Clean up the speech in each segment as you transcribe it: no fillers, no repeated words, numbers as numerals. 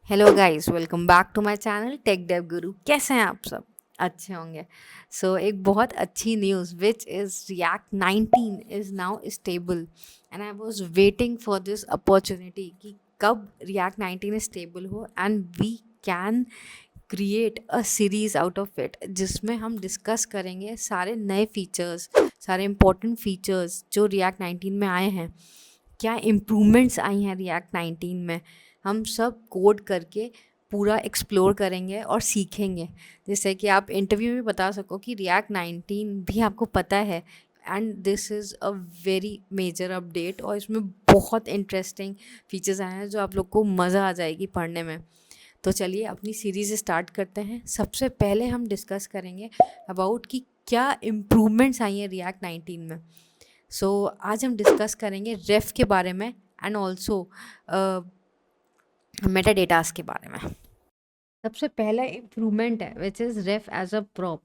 Hello guys, welcome back to my channel Tech Dev Guru. कैसे हैं आप सब? अच्छे होंगे। एक बहुत अच्छी news which is React 19 is now stable and I was waiting for this opportunity कि कब रिएक्ट 19 स्टेबल हो and we can create a series out of it, जिसमें हम डिस्कस करेंगे सारे नए फीचर्स, सारे इंपॉर्टेंट फीचर्स जो रिएक्ट 19 में आए हैं, क्या इम्प्रूवमेंट्स आई हैं रिएक्ट 19 में। हम सब कोड करके पूरा एक्सप्लोर करेंगे और सीखेंगे, जैसे कि आप इंटरव्यू में बता सको कि रिएक्ट 19 भी आपको पता है। And this is a very major update और इसमें बहुत इंटरेस्टिंग फीचर्स आए हैं जो आप लोग को मज़ा आ जाएगी पढ़ने में। तो चलिए अपनी सीरीज़ स्टार्ट करते हैं। सबसे पहले हम डिस्कस करेंगे अबाउट कि क्या इम्प्रूवमेंट्स आई हैं रिएक्ट 19 में। आज हम डिस्कस करेंगे रेफ के बारे में एंड ऑल्सो मेटा डेटास के बारे में। सबसे पहला इम्प्रूवमेंट है which is ref as a prop.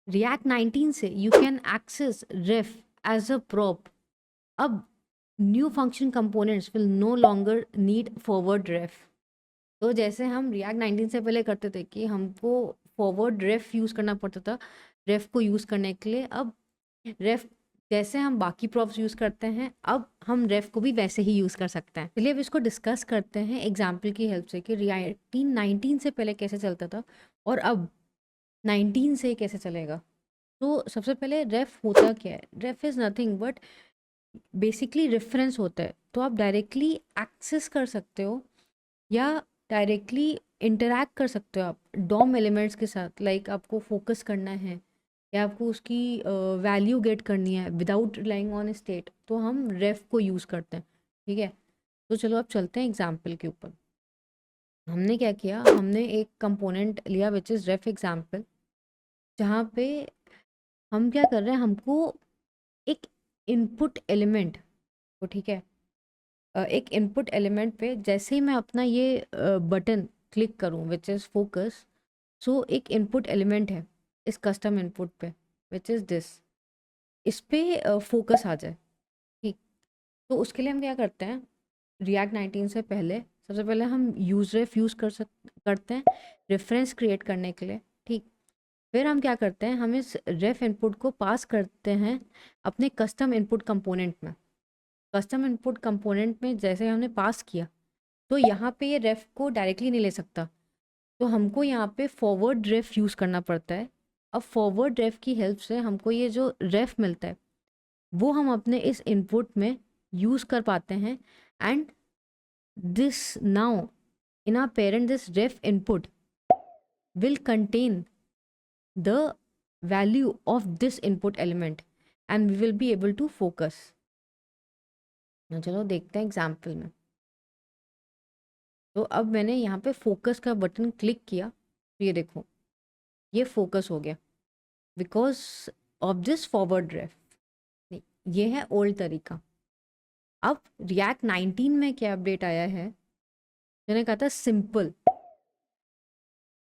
React 19 से you can access ref as a prop. अब new function components will no longer need forward ref. तो जैसे हम रिएक्ट 19 से पहले करते थे कि हमको फॉरवर्ड रेफ यूज़ करना पड़ता था रेफ को यूज़ करने के लिए, अब रेफ जैसे हम बाकी प्रॉप्स यूज़ करते हैं अब हम रेफ को भी वैसे ही यूज़ कर सकते हैं। चलिए अब इसको डिस्कस करते हैं एग्जाम्पल की हेल्प से कि रिएक्ट 19 से पहले कैसे चलता था और अब 19 से कैसे चलेगा। तो सबसे पहले रेफ होता क्या है? Ref is nothing but basically reference होता है। तो आप डायरेक्टली एक्सेस कर सकते हो या डायरेक्टली इंटरैक्ट कर सकते हो आप डॉम एलिमेंट्स के साथ। लाइक आपको फोकस करना है या आपको उसकी वैल्यू गेट करनी है विदाउट रिलाइंग ऑन स्टेट, तो हम रेफ को यूज़ करते हैं। ठीक है, तो चलो अब चलते हैं एग्जाम्पल के ऊपर। हमने क्या किया, हमने एक कंपोनेंट लिया विच इज़ रेफ एग्जाम्पल, जहाँ पे हम क्या कर रहे हैं, हमको एक इनपुट एलिमेंट को, ठीक है, एक इनपुट एलिमेंट पे जैसे ही मैं अपना ये बटन क्लिक करूँ विच इज़ फोकस, सो एक इनपुट एलिमेंट है इस कस्टम इनपुट पे विच इज़ दिस, इस पे फोकस आ जाए। ठीक, तो उसके लिए हम क्या करते हैं, रिएक्ट 19 से पहले सबसे पहले हम यूज रेफ यूज़ करते हैं रेफरेंस क्रिएट करने के लिए। ठीक, फिर हम क्या करते हैं, हम इस रेफ इनपुट को पास करते हैं अपने कस्टम इनपुट कंपोनेंट में। कस्टम इनपुट कंपोनेंट में जैसे हमने पास किया तो यहाँ पे ये रेफ को डायरेक्टली नहीं ले सकता, तो हमको यहाँ पे फॉरवर्ड रेफ यूज़ करना पड़ता है। अब फॉरवर्ड रेफ की हेल्प से हमको ये जो रेफ मिलता है वो हम अपने इस इनपुट में यूज़ कर पाते हैं। And this now in our parent this ref input will contain the value of this input element and we will be able to focus. चलो देखते हैं एग्जाम्पल में। तो अब मैंने यहाँ पे फोकस का बटन क्लिक किया तो ये देखो ये फोकस हो गया बिकॉज ऑफ दिस फॉरवर्ड रेफ। नहीं, ये है ओल्ड तरीका। अब रिएक्ट 19 में क्या अपडेट आया है, मैंने कहा था सिंपल,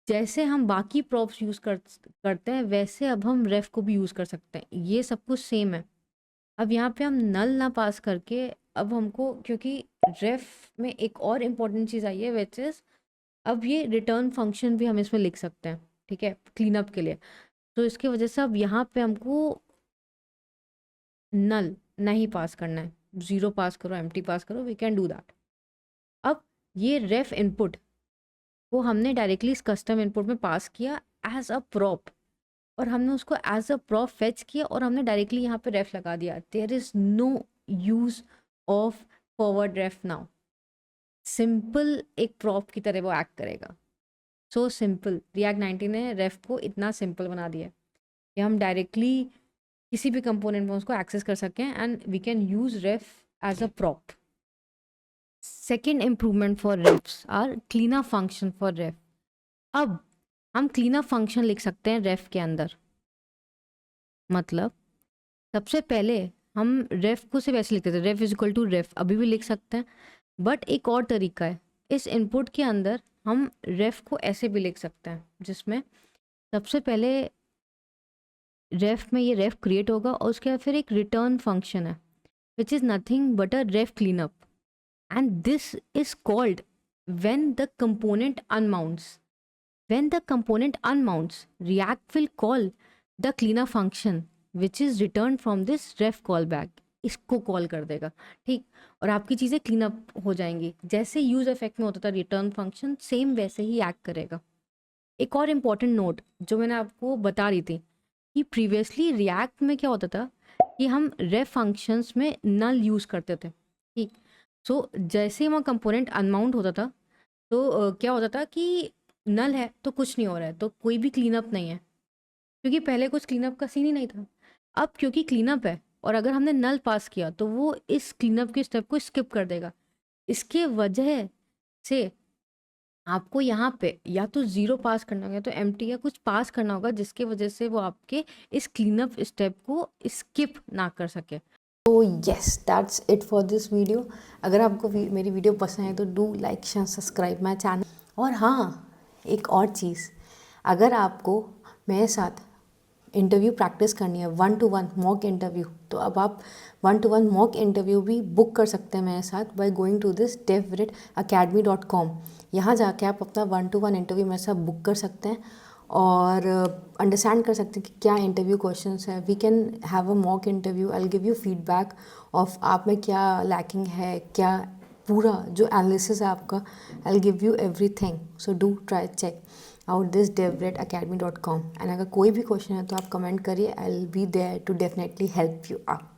जैसे हम बाकी प्रॉप्स यूज़ करते हैं वैसे अब हम रेफ को भी यूज़ कर सकते हैं, ये सब कुछ सेम है। अब यहाँ पे हम नल ना पास करके, अब हमको क्योंकि रेफ में एक और इम्पोर्टेंट चीज़ आई है विच इज़ अब ये रिटर्न फंक्शन भी हम इसमें लिख सकते हैं। ठीक है, क्लीन अप के लिए। तो इसकी वजह से अब यहाँ पे हमको नल नहीं पास करना है, ज़ीरो पास करो, एम्प्टी पास करो, वी कैन डू दैट। अब ये रेफ इनपुट को हमने डायरेक्टली इस कस्टम इनपुट में पास किया एज अ प्रॉप, और हमने उसको एज अ प्रॉप फेच किया और हमने डायरेक्टली यहाँ पे रेफ लगा दिया। There is no use of forward ref now. Simple एक प्रॉप की तरह वो एक्ट करेगा। सो सिंपल, रिएक्ट 19 ने रेफ को इतना सिंपल बना दिया कि हम डायरेक्टली किसी भी कंपोनेंट में उसको एक्सेस कर सकें and we can use ref as a prop. Second improvement for refs are cleanup function for ref. अब हम क्लीनअप फंक्शन लिख सकते हैं रेफ के अंदर। मतलब सबसे पहले हम रेफ को सिर्फ ऐसे लिखते थे, रेफ इज इक्वल टू रेफ, अभी भी लिख सकते हैं, बट एक और तरीका है, इस इनपुट के अंदर हम रेफ को ऐसे भी लिख सकते हैं जिसमें सबसे पहले रेफ में ये रेफ क्रिएट होगा और उसके बाद फिर एक रिटर्न फंक्शन है which is nothing but a ref cleanup, and this is called when the component unmounts. When the component unmounts, React will call the cleanup function which is returned from this ref callback. इसको call कर देगा, ठीक, और आपकी चीज़ें clean up हो जाएंगी. जैसे यूज इफेक्ट में होता था रिटर्न फंक्शन, सेम वैसे ही एक्ट करेगा. एक और इम्पॉर्टेंट नोट जो मैंने आपको बता रही थी कि प्रीवियसली रिएक्ट में क्या होता था कि हम रेफ फंक्शंस में नल यूज़ करते थे, ठीक. सो जैसे ही वहाँ कंपोनेंट अनमाउंट होता था तो क्या होता था कि नल है तो कुछ नहीं हो रहा है, तो कोई भी क्लीनअप नहीं है, क्योंकि पहले कुछ क्लीनअप का सीन ही नहीं था. अब क्योंकि क्लीनअप है और अगर हमने नल पास किया तो वो इस क्लीनअप के स्टेप को स्किप कर देगा. इसके वजह से आपको यहाँ पे या तो ज़ीरो पास करना होगा या तो एम्प्टी या कुछ पास करना होगा, जिसके वजह से वो आपके इस क्लीनअप स्टेप को स्किप ना कर सके. तो yes, that's it for this video. अगर आपको मेरी वीडियो पसंद है तो do like share subscribe my channel. और हाँ, एक और चीज़, अगर आपको मेरे साथ इंटरव्यू प्रैक्टिस करनी है, 1-to-1 मॉक इंटरव्यू, तो अब आप 1-to-1 मॉक इंटरव्यू भी बुक कर सकते हैं मेरे साथ by going to this devritacademy.com. यहाँ जाके आप अपना 1-to-1 इंटरव्यू मेरे साथ बुक कर सकते हैं और अंडरस्टैंड कर सकते हैं कि क्या इंटरव्यू क्वेश्चंस है. We can have a mock interview. I will give you feedback of आप में क्या लैकिंग है, क्या पूरा जो एनालिसिस है आपका. I will give you everything. So do try check out this devritacademy.com. and अगर कोई भी क्वेश्चन है तो आप कमेंट करिए. I will be there to definitely help you out.